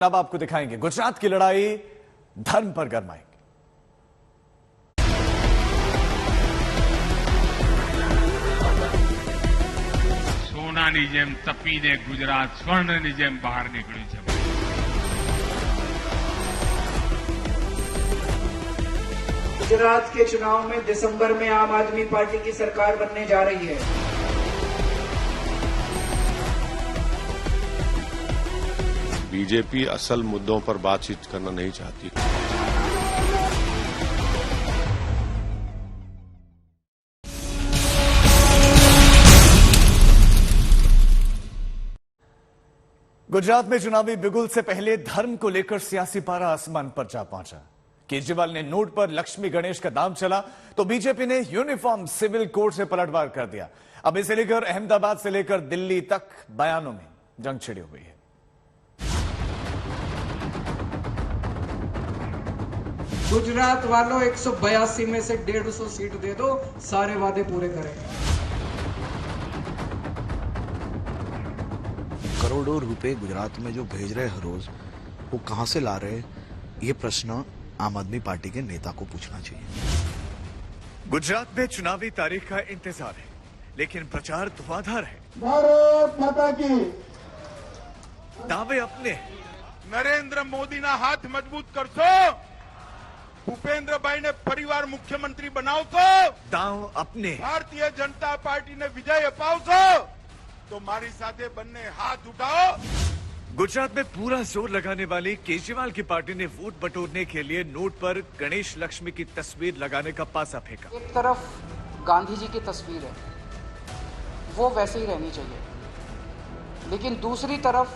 अब आपको दिखाएंगे गुजरात की लड़ाई धर्म पर गरमाएंगे। સોનાની જેમ તપીને ગુજરાત સ્વર્ણની જેમ બહાર નીકળ્યું છે। गुजरात के चुनाव में दिसंबर में आम आदमी पार्टी की सरकार बनने जा रही है। बीजेपी असल मुद्दों पर बातचीत करना नहीं चाहती। गुजरात में चुनावी बिगुल से पहले धर्म को लेकर सियासी पारा आसमान पर जा पहुंचा। केजरीवाल ने नोट पर लक्ष्मी गणेश का दाम चला तो बीजेपी ने यूनिफॉर्म सिविल कोड से पलटवार कर दिया। अब इसे लेकर अहमदाबाद से लेकर दिल्ली तक बयानों में जंग छिड़ी हुई है। गुजरात वालों 182 में से 150 सीट दे दो, सारे वादे पूरे करेंगे। करोड़ों रुपए गुजरात में जो भेज रहे हर रोज, वो कहां से ला रहे, ये प्रश्न आम आदमी पार्टी के नेता को पूछना चाहिए। गुजरात में चुनावी तारीख का इंतजार है, लेकिन प्रचार धुआंधार है। भारत माता की दावे अपने नरेंद्र मोदी ना हाथ मजबूत करशो, भूपेन्द्रभाई ने परिवार मुख्यमंत्री बनावशो, दाव अपने भारतीय जनता पार्टी ने विजय अपावशो तो मारी साथे बन्ने हाथ उठाओ। गुजरात में पूरा जोर लगाने वाली केजरीवाल की पार्टी ने वोट बटोरने के लिए नोट पर गणेश लक्ष्मी की तस्वीर लगाने का पासा फेंका। एक तरफ गांधी जी की तस्वीर है, वो वैसे ही रहनी चाहिए, लेकिन दूसरी तरफ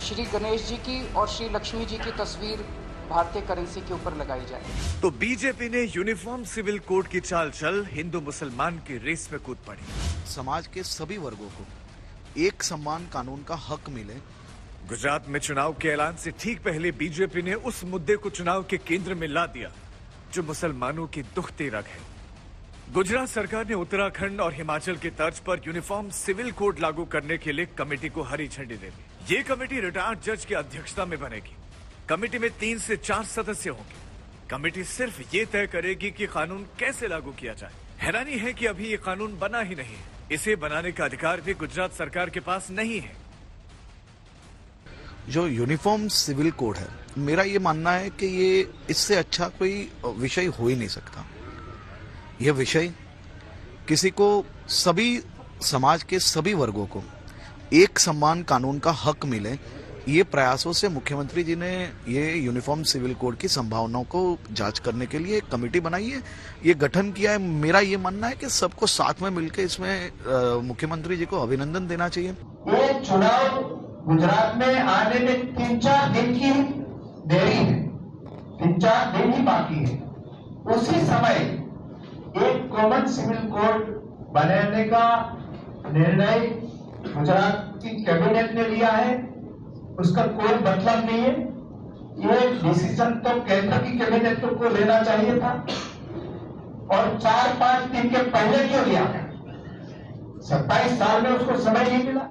श्री गणेश जी की और श्री लक्ष्मी जी की तस्वीर भारतीय करेंसी के ऊपर लगाई जाए। तो बीजेपी ने यूनिफॉर्म सिविल कोड की चाल चल हिंदू मुसलमान की रेस में कूद पड़ी। समाज के सभी वर्गों को एक समान कानून का हक मिले। गुजरात में चुनाव के ऐलान से ठीक पहले बीजेपी ने उस मुद्दे को चुनाव के केंद्र में ला दिया जो मुसलमानों की दुखती रग है। गुजरात सरकार ने उत्तराखंड और हिमाचल की तर्ज पर यूनिफॉर्म सिविल कोड लागू करने के लिए कमेटी को हरी झंडी दे दी। ये कमेटी रिटायर्ड जज की अध्यक्षता में बनेगी। कमेटी में 3 से 4 सदस्य होंगे। कमेटी सिर्फ ये तय करेगी कि कानून कैसे लागू किया जाए। हैरानी है कि अभी ये कानून बना ही नहीं है। इसे बनाने का अधिकार भी गुजरात सरकार के पास नहीं है। जो यूनिफॉर्म सिविल कोड है, मेरा ये मानना है कि ये इससे अच्छा कोई विषय हो ही नहीं सकता। यह विषय किसी को, सभी समाज के सभी वर्गों को एक समान कानून का हक मिले, ये प्रयासों से मुख्यमंत्री जी ने ये यूनिफॉर्म सिविल कोड की संभावनाओं को जांच करने के लिए एक कमेटी बनाई है, ये गठन किया है। मेरा ये मानना है कि सबको साथ में मिलकर इसमें मुख्यमंत्री जी को अभिनंदन देना चाहिए। ये चुनाव गुजरात में आने में 3-4 दिन की देरी है, 3-4 दिन ही बाकी है। उसी समय एक कॉमन सिविल कोड बनाने का निर्णय गुजरात की कैबिनेट ने लिया है, उसका कोई मतलब नहीं है। ये डिसीजन तो केंद्र की कैबिनेट को लेना चाहिए था, और 4-5 दिन के पहले क्यों लिया? 27 साल में उसको समय नहीं मिला।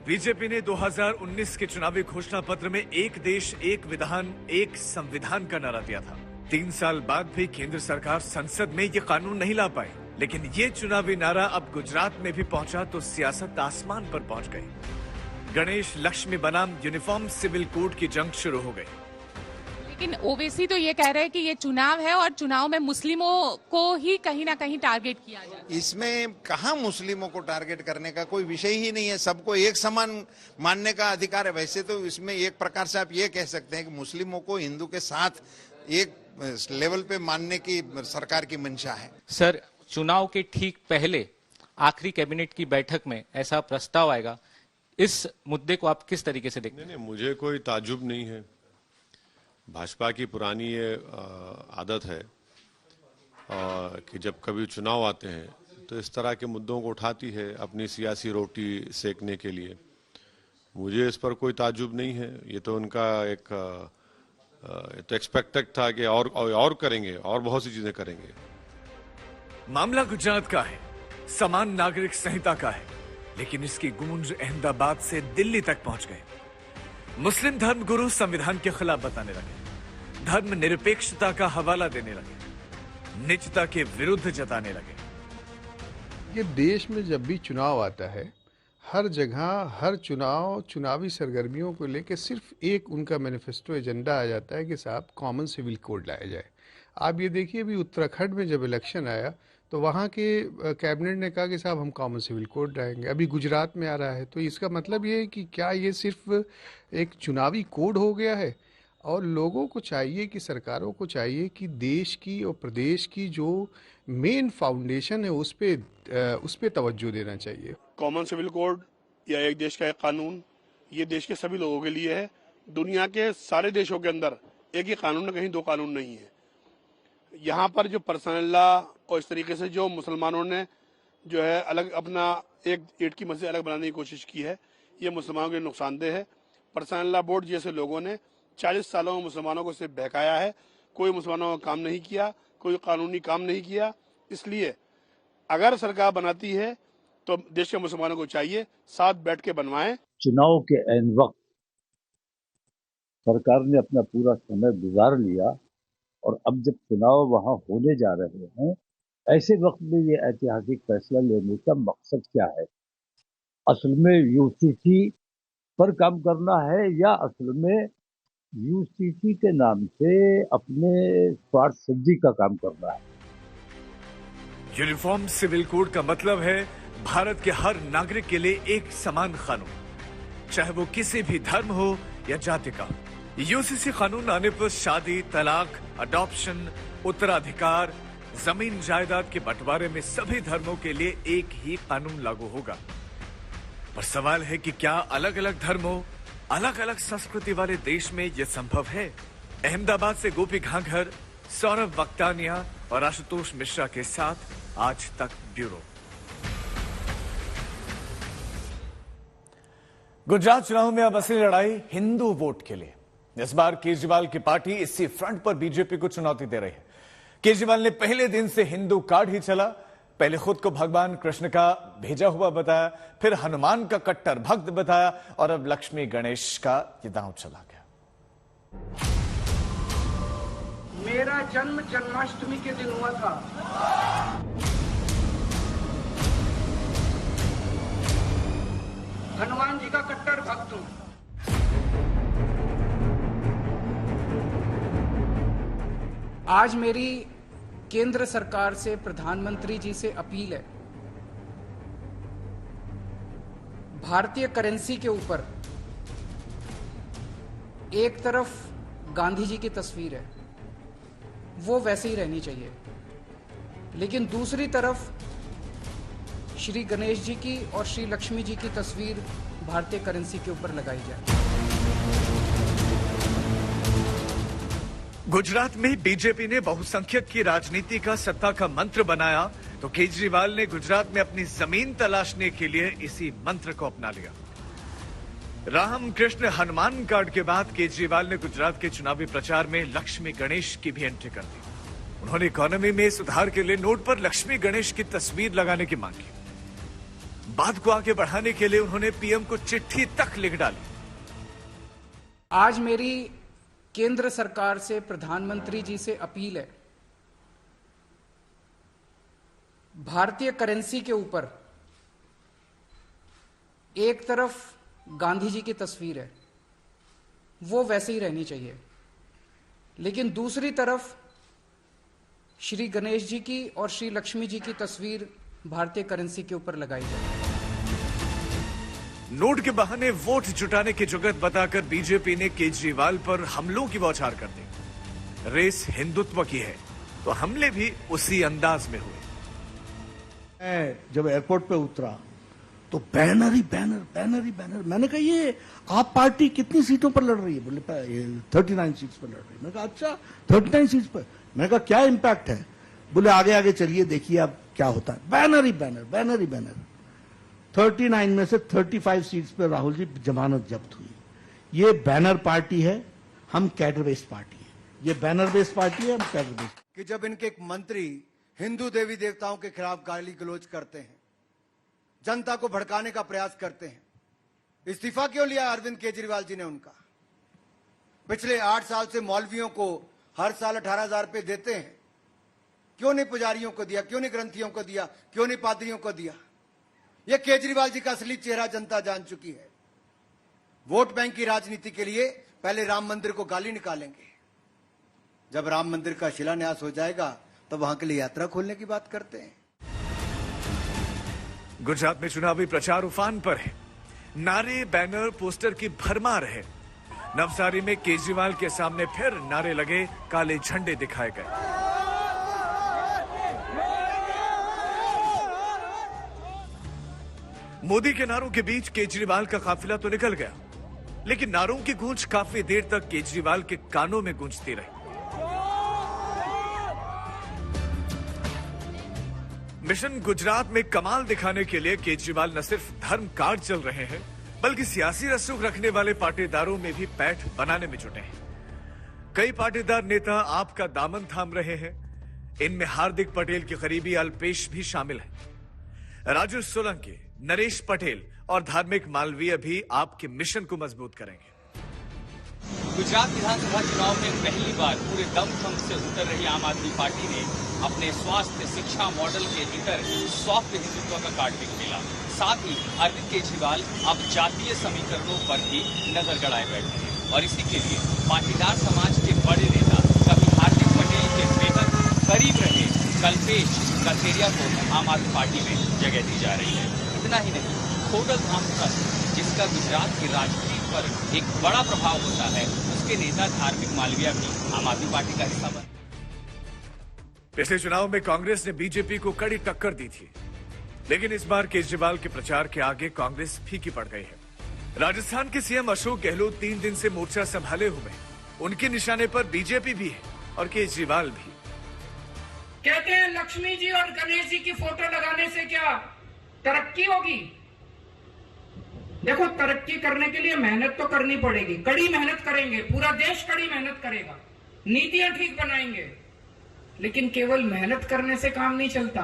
बीजेपी ने 2019 के चुनावी घोषणा पत्र में एक देश एक विधान एक संविधान का नारा दिया था। 3 साल बाद भी केंद्र सरकार संसद में ये कानून नहीं ला पाई, लेकिन ये चुनावी नारा अब गुजरात में भी पहुंचा तो सियासत आसमान पर पहुंच गई। गणेश लक्ष्मी बनाम यूनिफॉर्म सिविल कोड की जंग शुरू हो गई। लेकिन ओवैसी तो ये कह रहे हैं कि ये चुनाव है और चुनाव में मुस्लिमों को ही कहीं ना कहीं टारगेट किया जाए। इसमें कहाँ मुस्लिमों को टारगेट करने का कोई विषय ही नहीं है। सबको एक समान मानने का अधिकार है। वैसे तो इसमें एक प्रकार से आप ये कह सकते हैं कि मुस्लिमों को हिंदू के साथ एक लेवल पे मानने की सरकार की मंशा है। सर, चुनाव के ठीक पहले आखिरी कैबिनेट की बैठक में ऐसा प्रस्ताव आएगा, इस मुद्दे को आप किस तरीके से देखते हैं? नहीं, मुझे कोई ताजुब नहीं है। भाजपा की पुरानी ये आदत है कि जब कभी चुनाव आते हैं तो इस तरह के मुद्दों को उठाती है अपनी सियासी रोटी सेकने के लिए। मुझे इस पर कोई ताजुब नहीं है। ये तो उनका एक तो एक्सपेक्टेड था कि और करेंगे, और बहुत सी चीजें करेंगे। मामला गुजरात का है, समान नागरिक संहिता का है, लेकिन इसकी गूंज अहमदाबाद से दिल्ली तक पहुंच गई। मुस्लिम धर्मगुरु संविधान के खिलाफ बताने लगे, धर्म निरपेक्षता का हवाला देने लगे, निजता के विरुद्ध जताने लगे। ये देश में जब भी चुनाव आता है, हर जगह हर चुनावी सरगर्मियों को लेकर सिर्फ एक उनका मैनिफेस्टो एजेंडा आ जाता है कि साहब कॉमन सिविल कोड लाया जाए। आप ये देखिए, अभी उत्तराखंड में जब इलेक्शन आया तो वहाँ के कैबिनेट ने कहा कि साहब हम कॉमन सिविल कोड लाएंगे। अभी गुजरात में आ रहा है, तो इसका मतलब ये है कि क्या ये सिर्फ एक चुनावी कोड हो गया है? और लोगों को चाहिए कि सरकारों को चाहिए कि देश की और प्रदेश की जो मेन फाउंडेशन है उस पे तवज्जो देना चाहिए। कॉमन सिविल कोड या एक देश का एक कानून, ये देश के सभी लोगों के लिए है। दुनिया के सारे देशों के अंदर एक ही कानून है, कहीं दो कानून नहीं है। यहाँ पर जो पर्सनल लॉ और इस तरीके से जो मुसलमानों ने जो है अलग अपना एक ईंट की मस्जिद अलग बनाने की कोशिश की है, ये मुसलमानों के नुकसानदेह है। पर्सनल लॉ बोर्ड जैसे लोगों ने 40 सालों में मुसलमानों को सिर्फ बहकाया है, कोई मुसलमानों का काम नहीं किया, कोई कानूनी काम नहीं किया। इसलिए अगर सरकार बनाती है तो देश के मुसलमानों को चाहिए साथ बैठ के बनवाएं। चुनाव के ऐन वक्त सरकार ने अपना पूरा समय गुजार लिया और अब जब चुनाव वहां होने जा रहे हैं, ऐसे वक्त में ये ऐतिहासिक फैसला लेने का मकसद क्या है? असल में यूसीसी पर काम करना है या असल में यूसीसी के नाम से अपने स्वार्थ सिद्धि का काम करना है? यूनिफॉर्म सिविल कोड का मतलब है भारत के हर नागरिक के लिए एक समान कानून, चाहे वो किसी भी धर्म हो या जाति का। यूसीसी कानून आने पर शादी, तलाक, अडॉप्शन, उत्तराधिकार, जमीन जायदाद के बंटवारे में सभी धर्मों के लिए एक ही कानून लागू होगा। पर सवाल है कि क्या अलग अलग धर्मों, अलग अलग संस्कृति वाले देश में यह संभव है? अहमदाबाद से गोपी घांघर, सौरभ वक्तानिया और आशुतोष मिश्रा के साथ आज तक ब्यूरो। गुजरात चुनाव में अब असली लड़ाई हिंदू वोट के लिए। इस बार केजरीवाल की पार्टी इसी फ्रंट पर बीजेपी को चुनौती दे रही है। केजरीवाल ने पहले दिन से हिंदू कार्ड ही चला। पहले खुद को भगवान कृष्ण का भेजा हुआ बताया, फिर हनुमान का कट्टर भक्त बताया और अब लक्ष्मी गणेश का ये दांव चला गया। मेरा जन्म जन्माष्टमी के दिन हुआ था। हनुमान जी का कट्टर भक्त हूं। आज मेरी केंद्र सरकार से, प्रधानमंत्री जी से अपील है, भारतीय करेंसी के ऊपर एक तरफ गांधी जी की तस्वीर है, वो वैसे ही रहनी चाहिए, लेकिन दूसरी तरफ श्री गणेश जी की और श्री लक्ष्मी जी की तस्वीर भारतीय करेंसी के ऊपर लगाई जाए। गुजरात में बीजेपी ने बहुसंख्यक की राजनीति का सत्ता का मंत्र बनाया, तो केजरीवाल ने गुजरात में अपनी जमीन तलाशने के लिए इसी मंत्र को अपना लिया। राम कृष्ण हनुमान कार्ड के बाद केजरीवाल ने गुजरात के चुनावी प्रचार में लक्ष्मी गणेश की भी एंट्री कर दी। उन्होंने इकोनॉमी में सुधार के लिए नोट पर लक्ष्मी गणेश की तस्वीर लगाने की मांग की। बात को आगे बढ़ाने के लिए उन्होंने पीएम को चिट्ठी तक लिख डाली। आज मेरी केंद्र सरकार से, प्रधानमंत्री जी से अपील है, भारतीय करेंसी के ऊपर एक तरफ गांधी जी की तस्वीर है, वो वैसे ही रहनी चाहिए, लेकिन दूसरी तरफ श्री गणेश जी की और श्री लक्ष्मी जी की तस्वीर भारतीय करेंसी के ऊपर लगाई जाए। नोट के बहाने वोट जुटाने की जुगत बताकर बीजेपी ने केजरीवाल पर हमलों की बौछार कर दी। रेस हिंदुत्व की है तो हमले भी उसी अंदाज में हुए। मैं जब एयरपोर्ट पे उतरा तो बैनर ही बैनर, बैनर ही बैनर। मैंने कहा ये आप पार्टी कितनी सीटों पर लड़ रही है? बोले 39 सीट्स पर लड़ रही है। मैंने कहा अच्छा 39 सीट्स पर। मैंने कहा क्या इम्पैक्ट है? बोले आगे आगे चलिए देखिए अब क्या होता है। बैनर ही बैनर, बैनर ही बैनर। 39 में से 35 सीट्स पर राहुल जी जमानत जब्त हुई। ये बैनर पार्टी है, हम कैडर बेस्ड पार्टी है। ये बैनर बेस्ड पार्टी है, हम कैडर बेस्ड। कि जब इनके एक मंत्री हिंदू देवी देवताओं के खिलाफ गाली गलौज करते हैं, जनता को भड़काने का प्रयास करते हैं, इस्तीफा क्यों लिया अरविंद केजरीवाल जी ने उनका? पिछले 8 साल से मौलवियों को हर साल 18,000 रुपए देते हैं, क्यों नहीं पुजारियों को दिया, क्यों नहीं ग्रंथियों को दिया, क्यों नहीं पादरियों को दिया? यह केजरीवाल जी का असली चेहरा जनता जान चुकी है। वोट बैंक की राजनीति के लिए पहले राम मंदिर को गाली निकालेंगे, जब राम मंदिर का शिलान्यास हो जाएगा तो वहां के लिए यात्रा खोलने की बात करते हैं। गुजरात में चुनावी प्रचार उफान पर है। नारे, बैनर, पोस्टर की भरमार है। नवसारी में केजरीवाल के सामने फिर नारे लगे, काले झंडे दिखाए गए। मोदी के नारों के बीच केजरीवाल का काफिला तो निकल गया, लेकिन नारों की गूंज काफी देर तक केजरीवाल के कानों में गूंजती रही। मिशन गुजरात में कमाल दिखाने के लिए केजरीवाल न सिर्फ धर्म कार्ड चल रहे हैं, बल्कि सियासी रसूख रखने वाले पाटीदारों में भी पैठ बनाने में जुटे हैं। कई पाटीदार नेता आपका दामन थाम रहे हैं। इनमें हार्दिक पटेल के करीबी अल्पेश भी शामिल हैं। राजू सोलंकी, नरेश पटेल और धार्मिक मालवीय भी आपके मिशन को मजबूत करेंगे। गुजरात विधानसभा चुनाव में पहली बार पूरे दमखम से उतर रही आम आदमी पार्टी ने अपने स्वास्थ्य शिक्षा मॉडल के भीतर सॉफ्ट हिंदुत्व का कार्ड भी खेला। साथ ही अरविंद केजरीवाल अब जातीय समीकरणों पर भी नजर गड़ाए बैठे हैं और इसी के लिए पाटीदार समाज के बड़े नेता कभी हार्दिक पटेल के बेहद करीब रहे कल्पेश कथेरिया को आम आदमी पार्टी में जगह दी जा रही है। इतना ही नहीं, खोडल धाम ट्रस्ट, जिसका गुजरात की राजनीति पर एक बड़ा प्रभाव होता है, उसके नेता धार्मिक मालवीय भी आम आदमी पार्टी का हिस्सा बने। पिछले चुनाव में कांग्रेस ने बीजेपी को कड़ी टक्कर दी थी, लेकिन इस बार केजरीवाल के प्रचार के आगे कांग्रेस फीकी पड़ गई है। राजस्थान के सीएम अशोक गहलोत 3 दिन से मोर्चा संभाले हुए हैं। उनके निशाने पर बीजेपी भी है और केजरीवाल भी। कहते हैं लक्ष्मी जी और गणेश जी की फोटो लगाने से क्या तरक्की होगी? देखो, तरक्की करने के लिए मेहनत तो करनी पड़ेगी। कड़ी मेहनत करेंगे, पूरा देश कड़ी मेहनत करेगा, नीतियां ठीक बनाएंगे, लेकिन केवल मेहनत करने से काम नहीं चलता।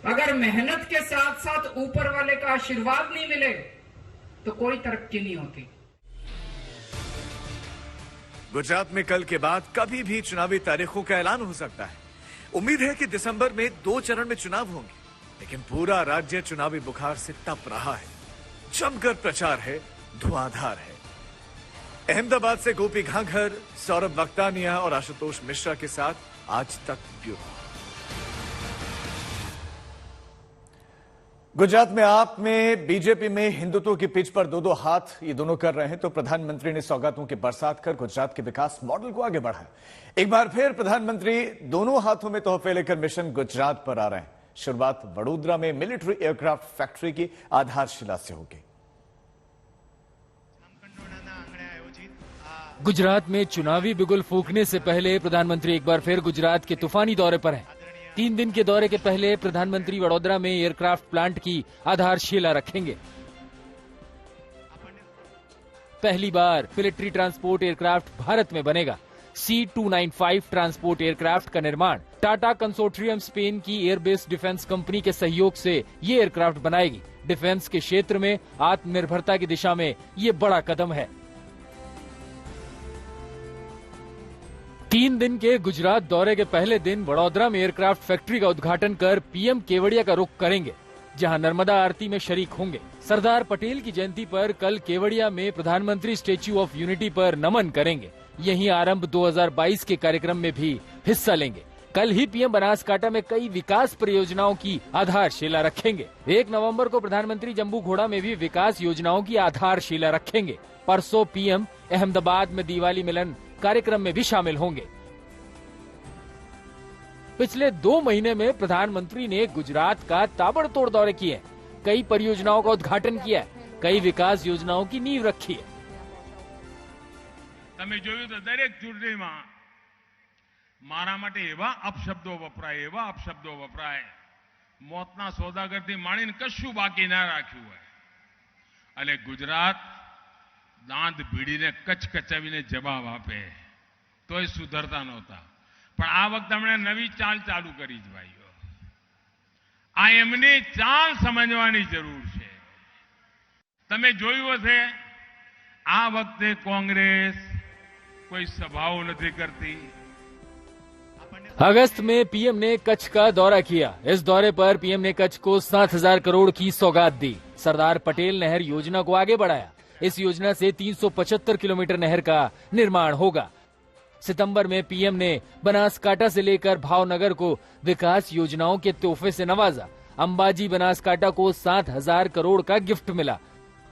अगर मेहनत के साथ साथ ऊपर वाले का आशीर्वाद नहीं मिले तो कोई तरक्की नहीं होती। गुजरात में कल के बाद कभी भी चुनावी तारीखों का ऐलान हो सकता है। उम्मीद है कि दिसंबर में 2 चरण में चुनाव होंगे, लेकिन पूरा राज्य चुनावी बुखार से तप रहा है। जमकर प्रचार है, धुआंधार है। अहमदाबाद से गोपी घांघर, सौरभ वक्तानिया और आशुतोष मिश्रा के साथ आज तक ब्यूरो। गुजरात में आप में, बीजेपी में हिंदुत्व की पिच पर 2-2 हाथ ये दोनों कर रहे हैं, तो प्रधानमंत्री ने सौगातों की बरसात कर गुजरात के विकास मॉडल को आगे बढ़ाया। एक बार फिर प्रधानमंत्री दोनों हाथों में तोहफे लेकर मिशन गुजरात पर आ रहे हैं। शुरुआत वडोदरा में मिलिट्री एयरक्राफ्ट फैक्ट्री की आधारशिला से होगी। गुजरात में चुनावी बिगुल फूंकने से पहले प्रधानमंत्री एक बार फिर गुजरात के तूफानी दौरे पर हैं। 3 दिन के दौरे के पहले प्रधानमंत्री वडोदरा में एयरक्राफ्ट प्लांट की आधारशिला रखेंगे। पहली बार मिलिट्री ट्रांसपोर्ट एयरक्राफ्ट भारत में बनेगा। C-295 ट्रांसपोर्ट एयरक्राफ्ट का निर्माण टाटा कंसोर्टियम स्पेन की एयरबेस डिफेंस कंपनी के सहयोग से ये एयरक्राफ्ट बनाएगी। डिफेंस के क्षेत्र में आत्मनिर्भरता की दिशा में ये बड़ा कदम है। 3 दिन के गुजरात दौरे के पहले दिन वडोदरा में एयरक्राफ्ट फैक्ट्री का उद्घाटन कर पीएम केवड़िया का रुख करेंगे, जहां नर्मदा आरती में शरीक होंगे। सरदार पटेल की जयंती पर कल केवड़िया में प्रधानमंत्री स्टेच्यू ऑफ यूनिटी पर नमन करेंगे। यहीं आरंभ 2022 के कार्यक्रम में भी हिस्सा लेंगे। कल ही पीएम बनासकांठा में कई विकास परियोजनाओं की आधारशिला रखेंगे। 1 नवंबर को प्रधानमंत्री जम्बू घोड़ा में भी विकास योजनाओं की आधारशिला रखेंगे। परसों पीएम अहमदाबाद में दिवाली मिलन कार्यक्रम में भी शामिल होंगे। पिछले 2 महीने में प्रधानमंत्री ने गुजरात का ताबड़तोड़ दौरे किए, कई परियोजनाओं का उद्घाटन किया, कई विकास योजनाओं की नींव रखी है। તમે જોયું તો દરેક ચૂંટણીમાં મારા માટે એવા અપશબ્દો વપરાય મોતના સોદાગરથી માણીને કશું બાકી ના રાખ્યું હોય અને ગુજરાત દાંત ભીડીને કચકચાવીને જવાબ આપે તોય સુધરતા નહોતા, પણ આ વખતે हमने નવી ચાલ ચાલુ કરી જ ભાઈઓ। આ એમની ચાલ સમજવાની જરૂર છે। તમે જોયું હશે આ વખતે કોંગ્રેસ कोई सभाओं नहीं करती। अगस्त में पीएम ने कच्छ का दौरा किया। इस दौरे पर पीएम ने कच्छ को 7,000 करोड़ की सौगात दी। सरदार पटेल नहर योजना को आगे बढ़ाया। इस योजना से 375 किलोमीटर नहर का निर्माण होगा। सितंबर में पीएम ने बनासकांठा से लेकर भावनगर को विकास योजनाओं के तोहफे से नवाजा। अंबाजी बनासकांठा को 7,000 करोड़ का गिफ्ट मिला।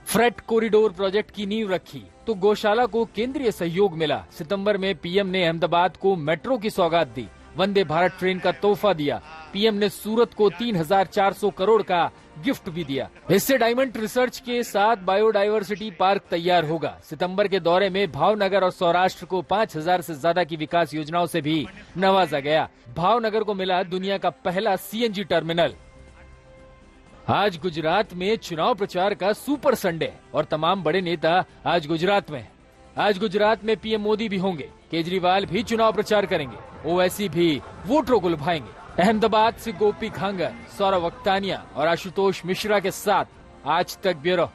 फ्रेट कॉरिडोर प्रोजेक्ट की नींव रखी तो गौशाला को केंद्रीय सहयोग मिला। सितंबर में पीएम ने अहमदाबाद को मेट्रो की सौगात दी। वंदे भारत ट्रेन का तोहफा दिया। पीएम ने सूरत को 3,400 करोड़ का गिफ्ट भी दिया। इससे डायमंड रिसर्च के साथ बायोडायवर्सिटी पार्क तैयार होगा। सितंबर के दौरे में भावनगर और सौराष्ट्र को 5,000 से ज्यादा की विकास योजनाओं से भी नवाजा गया। भावनगर को मिला दुनिया का पहला सीएनजी टर्मिनल। आज गुजरात में चुनाव प्रचार का सुपर संडे और तमाम बड़े नेता आज गुजरात में हैं। आज गुजरात में पीएम मोदी भी होंगे। केजरीवाल भी चुनाव प्रचार करेंगे। ओवैसी भी वोटरों को लुभाएंगे। अहमदाबाद से गोपी खांगर, सौरव अख्तानिया और आशुतोष मिश्रा के साथ आज तक ब्यूरो।